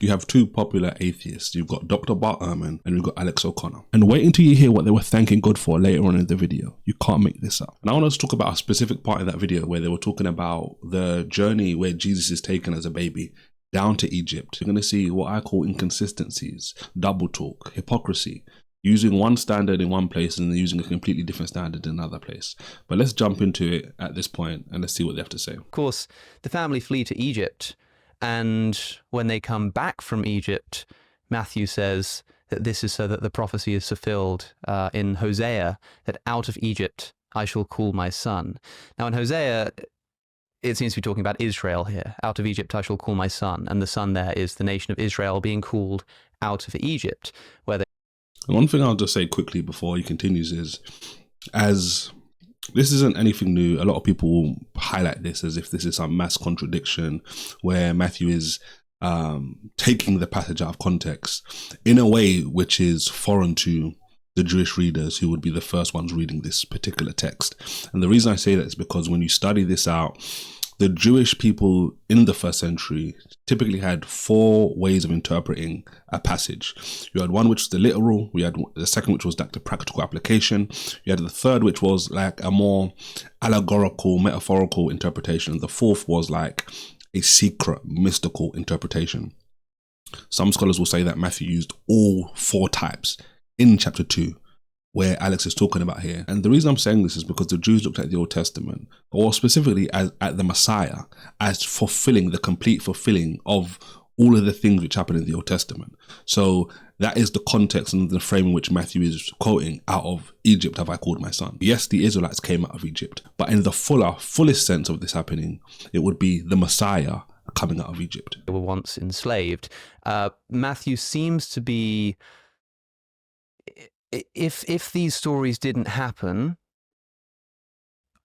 You have two popular atheists. You've got Dr. Bart Erhman and you've got Alex O'Connor. And wait until you hear what they were thanking God for later on in the video. You can't make this up. And I want us to talk about a specific part in that video where they were talking about the journey where Jesus is taken as a baby down to Egypt. You're going to see what I call inconsistencies, double talk, hypocrisy, using one standard in one place and then using a completely different standard in another place. But let's jump into it at this point and let's see what they have to say. Of course, the family flee to Egypt, and when they come back from Egypt, Matthew says that this is so that the prophecy is fulfilled in Hosea, that out of Egypt I shall call my son. Now in Hosea, it seems to be talking about Israel here. Out of Egypt I shall call my son, and the son there is the nation of Israel being called out of Egypt, where they... One thing I'll just say quickly before he continues is, as this isn't anything new, a lot of people will highlight this as if this is some mass contradiction where Matthew is taking the passage out of context in a way which is foreign to the Jewish readers who would be the first ones reading this particular text. And the reason I say that is because when you study this out, the Jewish people in the first century typically had four ways of interpreting a passage. You had one which was the literal, we had the second which was like the practical application, you had the third which was like a more allegorical, metaphorical interpretation, and the fourth was like a secret, mystical interpretation. Some scholars will say that Matthew used all four types in chapter 2, where Alex is talking about here. And the reason I'm saying this is because the Jews looked at the Old Testament, or specifically at the Messiah, as fulfilling, the complete fulfilling of all of the things which happened in the Old Testament. So that is the context and the frame in which Matthew is quoting, out of Egypt have I called my son. Yes, the Israelites came out of Egypt, but in the fullest sense of this happening, it would be the Messiah coming out of Egypt. They were once enslaved. Matthew seems to be... If these stories didn't happen,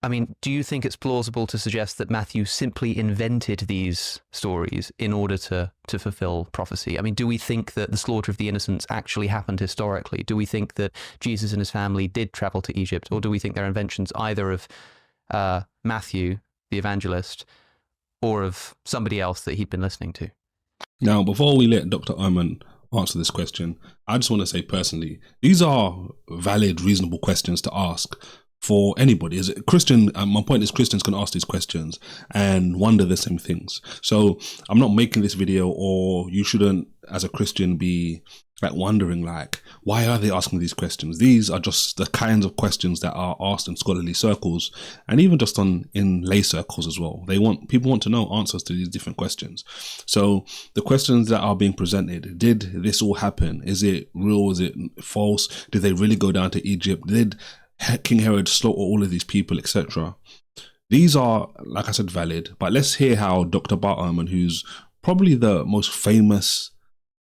I mean, do you think it's plausible to suggest that Matthew simply invented these stories in order to fulfill prophecy? I mean, do we think that the slaughter of the innocents actually happened historically? Do we think that Jesus and his family did travel to Egypt? Or do we think they're inventions either of Matthew, the evangelist, or of somebody else that he'd been listening to? Now, before we let Dr. Ehrman answer this question, I just want to say personally, these are valid, reasonable questions to ask for anybody. As a Christian, my point is Christians can ask these questions and wonder the same things. So I'm not making this video, or you shouldn't as a Christian be like wondering like, why are they asking these questions? These are just the kinds of questions that are asked in scholarly circles, and even just in lay circles as well. People want to know answers to these different questions. So the questions that are being presented: did this all happen? Is it real? Is it false? Did they really go down to Egypt? Did King Herod slaughter all of these people, etc.? These are, like I said, valid. But let's hear how Dr. Bart Erhman, who's probably the most famous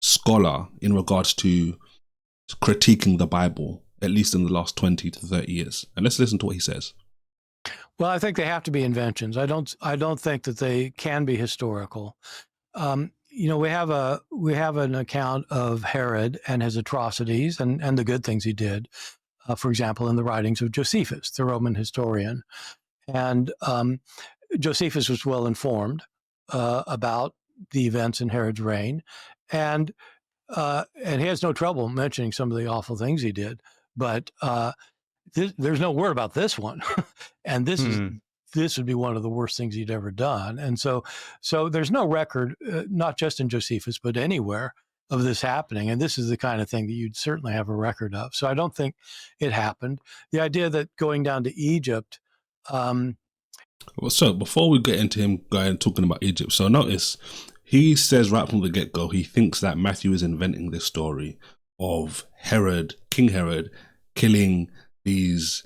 scholar in regards to critiquing the Bible, at least in the last 20 to 30 years. And let's listen to what he says. Well, I think they have to be inventions. I don't think that they can be historical. You know, we have an account of Herod and his atrocities and the good things he did. For example, in the writings of Josephus, the Roman historian. And Josephus was well informed about the events in Herod's reign. And he has no trouble mentioning some of the awful things he did. But there's no word about this one. And this would be one of the worst things he'd ever done. And so there's no record, not just in Josephus, but anywhere, of this happening. And this is the kind of thing that you'd certainly have a record of. So I don't think it happened. The idea that going down to Egypt... Well, so before we get into him talking about Egypt, so notice he says right from the get-go, he thinks that Matthew is inventing this story of King Herod, killing these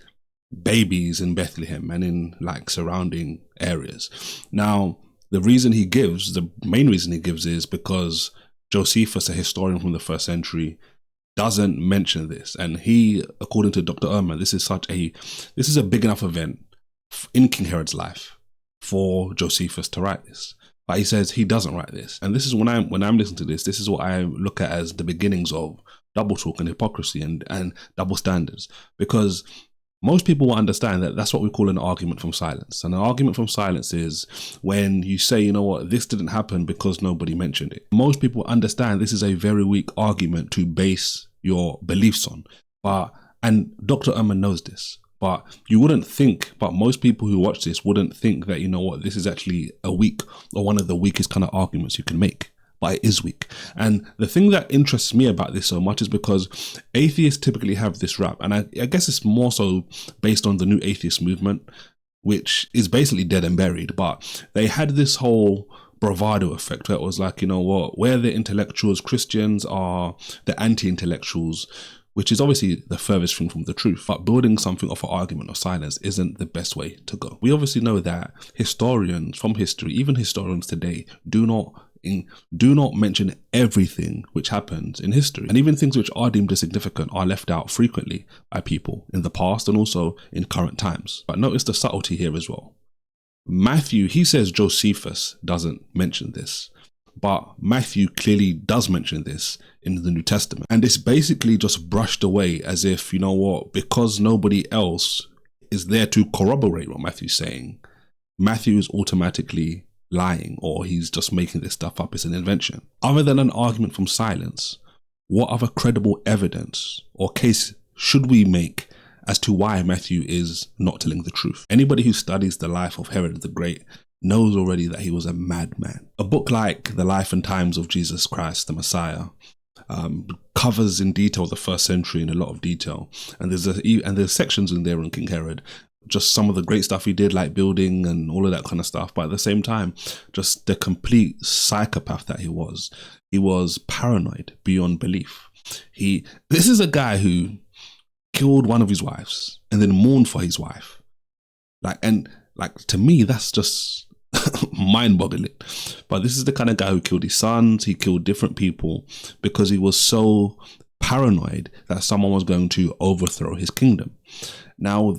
babies in Bethlehem and in like surrounding areas. Now, the main reason he gives is because Josephus, a historian from the first century, doesn't mention this. And he, according to Dr. Ehrman, this is a big enough event in King Herod's life for Josephus to write this. But he says he doesn't write this. And this is when I'm listening to this is what I look at as the beginnings of double talk and hypocrisy and double standards. Because Most people will understand that that's what we call an argument from silence. And an argument from silence is when you say, you know what, this didn't happen because nobody mentioned it. Most people understand this is a very weak argument to base your beliefs on. And Dr. Ehrman knows this. But you wouldn't think, but most people who watch this wouldn't think that, you know what, this is actually a weak or one of the weakest kind of arguments you can make. But it is weak. And the thing that interests me about this so much is because atheists typically have this rap. And I guess it's more so based on the new atheist movement, which is basically dead and buried. But they had this whole bravado effect where it was like, you know what, we're the intellectuals, Christians are the anti-intellectuals, which is obviously the furthest thing from the truth. But building something off an argument of silence isn't the best way to go. We obviously know that historians from history, even historians today, do not mention everything which happens in history. And even things which are deemed as significant are left out frequently by people in the past and also in current times. But notice the subtlety here as well. Matthew, he says Josephus doesn't mention this, but Matthew clearly does mention this in the New Testament. And it's basically just brushed away as if, you know what, because nobody else is there to corroborate what Matthew's saying, Matthew is automatically lying, or he's just making this stuff up. It's an invention. Other than an argument from silence, what other credible evidence or case should we make as to why Matthew is not telling the truth? Anybody who studies the life of Herod the Great knows already that he was a madman. A book like The Life and Times of Jesus Christ, the Messiah, covers in detail the first century in a lot of detail. And there's sections in there on King Herod, just some of the great stuff he did, like building and all of that kind of stuff. But at the same time, just the complete psychopath that he was. He was paranoid beyond belief. This is a guy who killed one of his wives and then mourned for his wife. To me, that's just mind-boggling. But this is the kind of guy who killed his sons. He killed different people because he was so paranoid that someone was going to overthrow his kingdom. Now,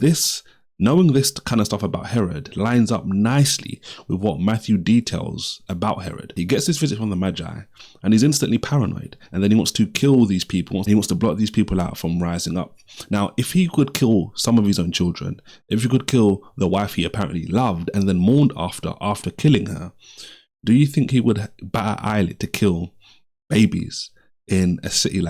knowing this kind of stuff about Herod lines up nicely with what Matthew details about Herod. He gets this visit from the Magi and he's instantly paranoid. And then he wants to kill these people. He wants to block these people out from rising up. Now, if he could kill some of his own children, if he could kill the wife he apparently loved and then mourned after killing her, do you think he would bat an eyelid to kill babies in a city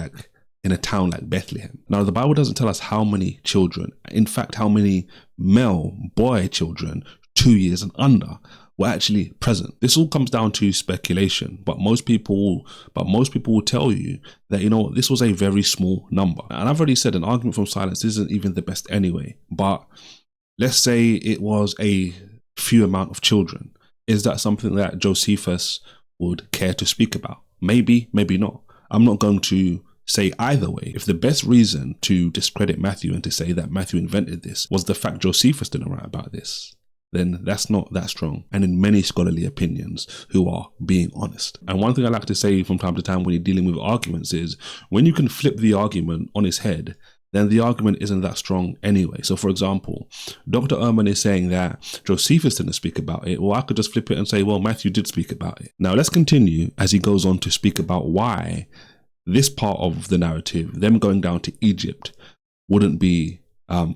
in a town like Bethlehem? Now, the Bible doesn't tell us how many children, in fact, how many male boy children 2 years and under were actually present. This all comes down to speculation, but most people will tell you that, you know, this was a very small number. And I've already said an argument from silence isn't even the best anyway, but let's say it was a few amount of children. Is that something that Josephus would care to speak about? Maybe, maybe not. I'm not going to say either way. If the best reason to discredit Matthew and to say that Matthew invented this was the fact Josephus didn't write about this, then that's not that strong. And in many scholarly opinions who are being honest. And one thing I like to say from time to time when you're dealing with arguments is when you can flip the argument on its head, then the argument isn't that strong anyway. So for example, Dr. Ehrman is saying that Josephus didn't speak about it. Well, I could just flip it and say, well, Matthew did speak about it. Now let's continue as he goes on to speak about why this part of the narrative, them going down to Egypt, wouldn't be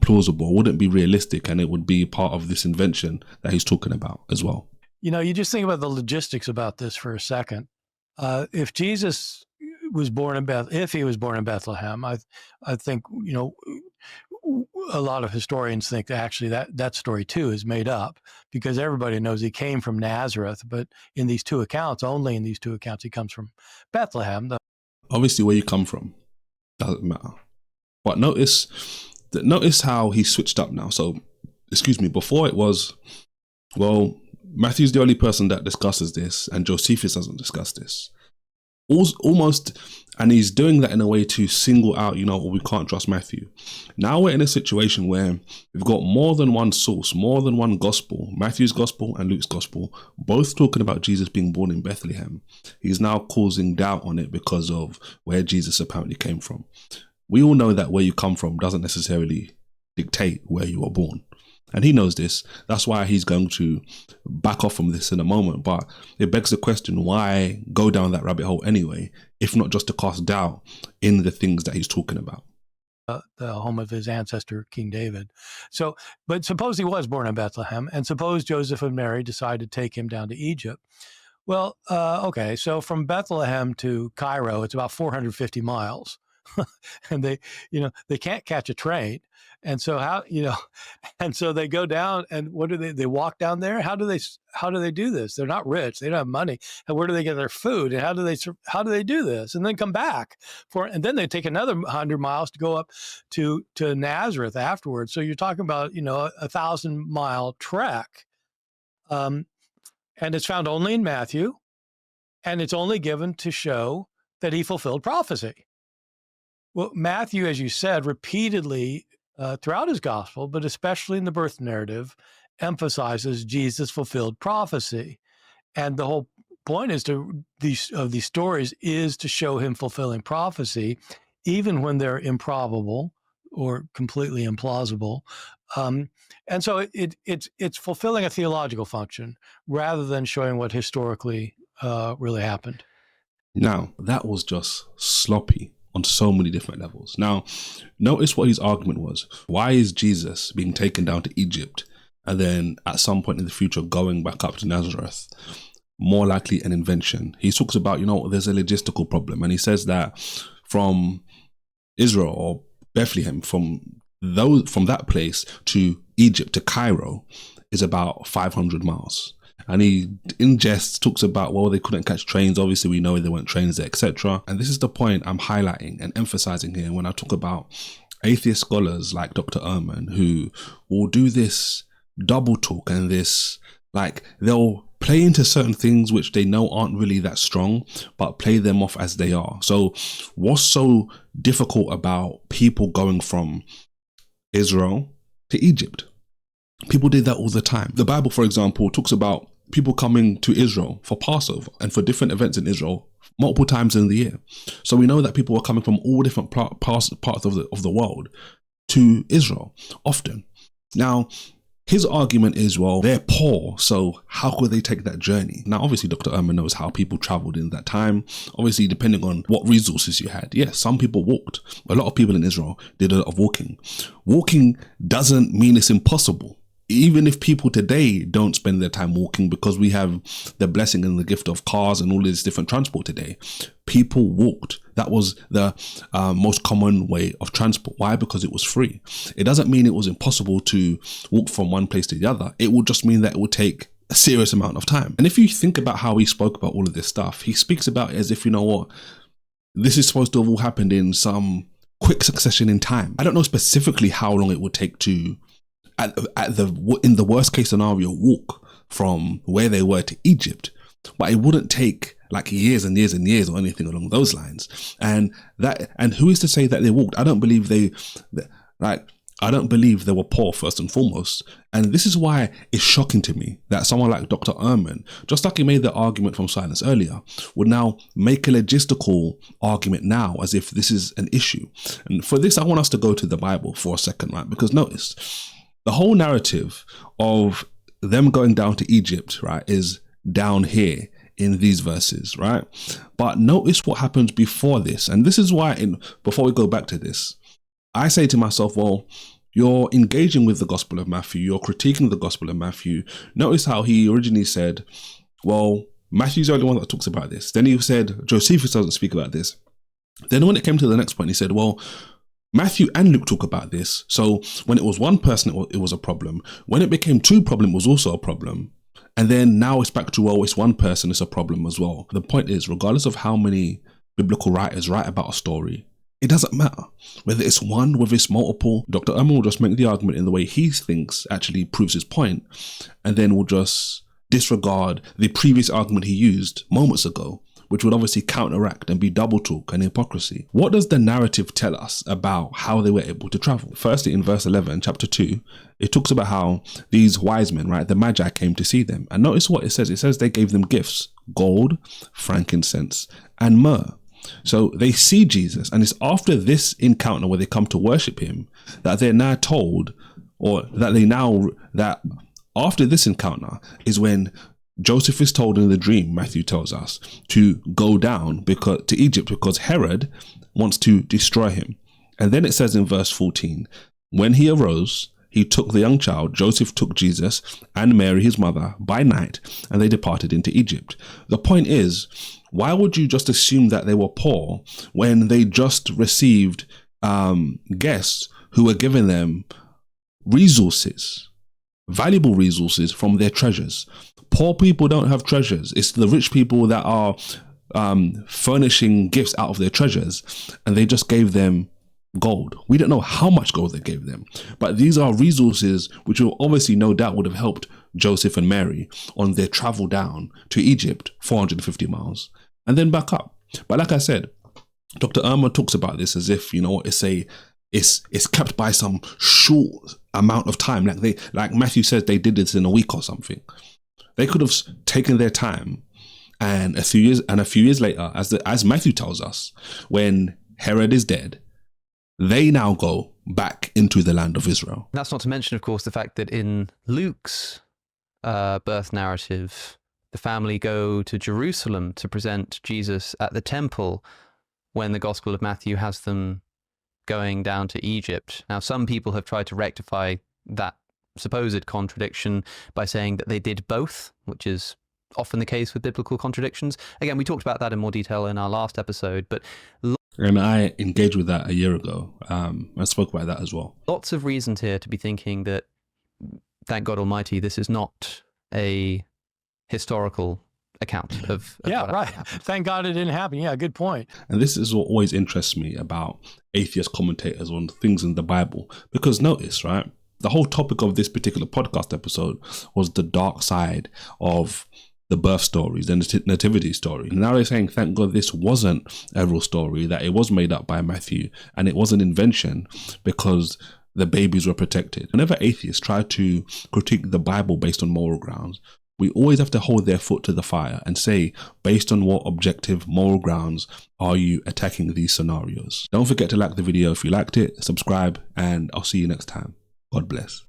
plausible, wouldn't be realistic, and it would be part of this invention that he's talking about as well. You know, you just think about the logistics about this for a second. If Jesus was born in Bethlehem, I think, you know, a lot of historians think that actually that story too is made up because everybody knows he came from Nazareth, but in these two accounts, only in these two accounts, he comes from Bethlehem. Obviously, where you come from doesn't matter. But notice how he switched up now. So, before it was, well, Matthew's the only person that discusses this and Josephus doesn't discuss this. Almost, and he's doing that in a way to single out, you know, we can't trust Matthew. Now we're in a situation where we've got more than one source, more than one gospel, Matthew's gospel and Luke's gospel, both talking about Jesus being born in Bethlehem. He's now causing doubt on it because of where Jesus apparently came from. We all know that where you come from doesn't necessarily dictate where you were born. And he knows this. That's why he's going to back off from this in a moment. But it begs the question, why go down that rabbit hole anyway, if not just to cast doubt in the things that he's talking about? the home of his ancestor, King David. So, but suppose he was born in Bethlehem, and suppose Joseph and Mary decided to take him down to Egypt. Well, okay, so from Bethlehem to Cairo, it's about 450 miles. And they can't catch a train. And so and so they go down, and what do they walk down there? How do they do this? They're not rich. They don't have money. And where do they get their food? And how do they do this? And then come back and then they take another 100 miles to go up to Nazareth afterwards. So you're talking about, a 1,000-mile trek. And it's found only in Matthew, and it's only given to show that he fulfilled prophecy. Well, Matthew, as you said, repeatedly throughout his gospel, but especially in the birth narrative, emphasizes Jesus fulfilled prophecy. And the whole point of these stories is to show him fulfilling prophecy, even when they're improbable or completely implausible. And so it's fulfilling a theological function rather than showing what historically really happened. Now, that was just sloppy on so many different levels. Now, notice what his argument was. Why is Jesus being taken down to Egypt and then at some point in the future going back up to Nazareth? More likely an invention. He talks about, there's a logistical problem. And he says that from Israel or Bethlehem, from that place to Egypt, to Cairo, is about 500 miles. And he, in jest, talks about, they couldn't catch trains. Obviously, we know there weren't trains there, etc. And this is the point I'm highlighting and emphasizing here when I talk about atheist scholars like Dr. Ehrman, who will do this double talk and this, they'll play into certain things which they know aren't really that strong, but play them off as they are. So what's so difficult about people going from Israel to Egypt? People did that all the time. The Bible, for example, talks about people coming to Israel for Passover and for different events in Israel multiple times in the year. So we know that people are coming from all different parts of the world to Israel often. Now, his argument is, they're poor, so how could they take that journey? Now, obviously, Dr. Ehrman knows how people traveled in that time. Obviously, depending on what resources you had. Yes, some people walked. A lot of people in Israel did a lot of walking. Walking doesn't mean it's impossible. Even if people today don't spend their time walking, because we have the blessing and the gift of cars and all this different transport today, people walked. That was the most common way of transport. Why? Because it was free. It doesn't mean it was impossible to walk from one place to the other. It would just mean that it would take a serious amount of time. And if you think about how he spoke about all of this stuff, he speaks about it as if, this is supposed to have all happened in some quick succession in time. I don't know specifically how long it would take to, in the worst case scenario, walk from where they were to Egypt, but it wouldn't take years and years and years or anything along those lines. And who is to say that they walked? I don't believe they were poor, first and foremost. And this is why it's shocking to me that someone like Dr. Ehrman, just like he made the argument from silence earlier, would now make a logistical argument now as if this is an issue. And for this, I want us to go to the Bible for a second, right? Because notice, the whole narrative of them going down to Egypt, right, is down here in these verses, right? But notice what happens before this. And this is why, before we go back to this, I say to myself, you're engaging with the Gospel of Matthew, you're critiquing the Gospel of Matthew. Notice how he originally said, Matthew's the only one that talks about this. Then he said, Josephus doesn't speak about this. Then when it came to the next point, he said, Matthew and Luke talk about this. So when it was one person, it was a problem. When it became two problem, it was also a problem. And then now it's back to, it's one person, it's a problem as well. The point is, regardless of how many biblical writers write about a story, it doesn't matter. Whether it's one, whether it's multiple, Dr. Ehrman will just make the argument in the way he thinks actually proves his point, and then will just disregard the previous argument he used moments ago, which would obviously counteract and be double talk and hypocrisy. What does the narrative tell us about how they were able to travel? Firstly, in verse 11, chapter 2, it talks about how these wise men, right, the Magi, came to see them. And notice what it says. It says they gave them gifts: gold, frankincense, and myrrh. So they see Jesus, and it's after this encounter where they come to worship him that they're now told, that after this encounter is when Joseph is told in the dream, Matthew tells us, to go down to Egypt because Herod wants to destroy him. And then it says in verse 14, when he arose, he took the young child, Joseph took Jesus and Mary, his mother, by night, and they departed into Egypt. The point is, why would you just assume that they were poor when they just received guests who were giving them resources, valuable resources from their treasures? Poor people don't have treasures. It's the rich people that are furnishing gifts out of their treasures, and they just gave them gold. We don't know how much gold they gave them, but these are resources which will obviously no doubt would have helped Joseph and Mary on their travel down to Egypt, 450 miles, and then back up. But like I said, Dr. Ehrman talks about this as if, it's kept by some short amount of time. Like Matthew says, they did this in a week or something. They could have taken their time, and a few years later, as Matthew tells us, when Herod is dead, they now go back into the land of Israel. That's not to mention, of course, the fact that in Luke's birth narrative, the family go to Jerusalem to present Jesus at the temple, when the Gospel of Matthew has them going down to Egypt. Now, some people have tried to rectify that supposed contradiction by saying that they did both, which is often the case with biblical contradictions. Again, we talked about that in more detail in our last episode, but and I engaged with that a year ago. I spoke about that as well. Lots of reasons here to be thinking that, thank God Almighty, this is not a historical account of yeah, right. Thank God it didn't happen. Yeah, good point. And this is what always interests me about atheist commentators on things in the Bible, because notice, right, the whole topic of this particular podcast episode was the dark side of the birth stories and the nativity story. And now they're saying, thank God this wasn't a real story, that it was made up by Matthew and it was an invention because the babies were protected. Whenever atheists try to critique the Bible based on moral grounds, we always have to hold their foot to the fire and say, based on what objective moral grounds are you attacking these scenarios? Don't forget to like the video if you liked it, subscribe, and I'll see you next time. God bless.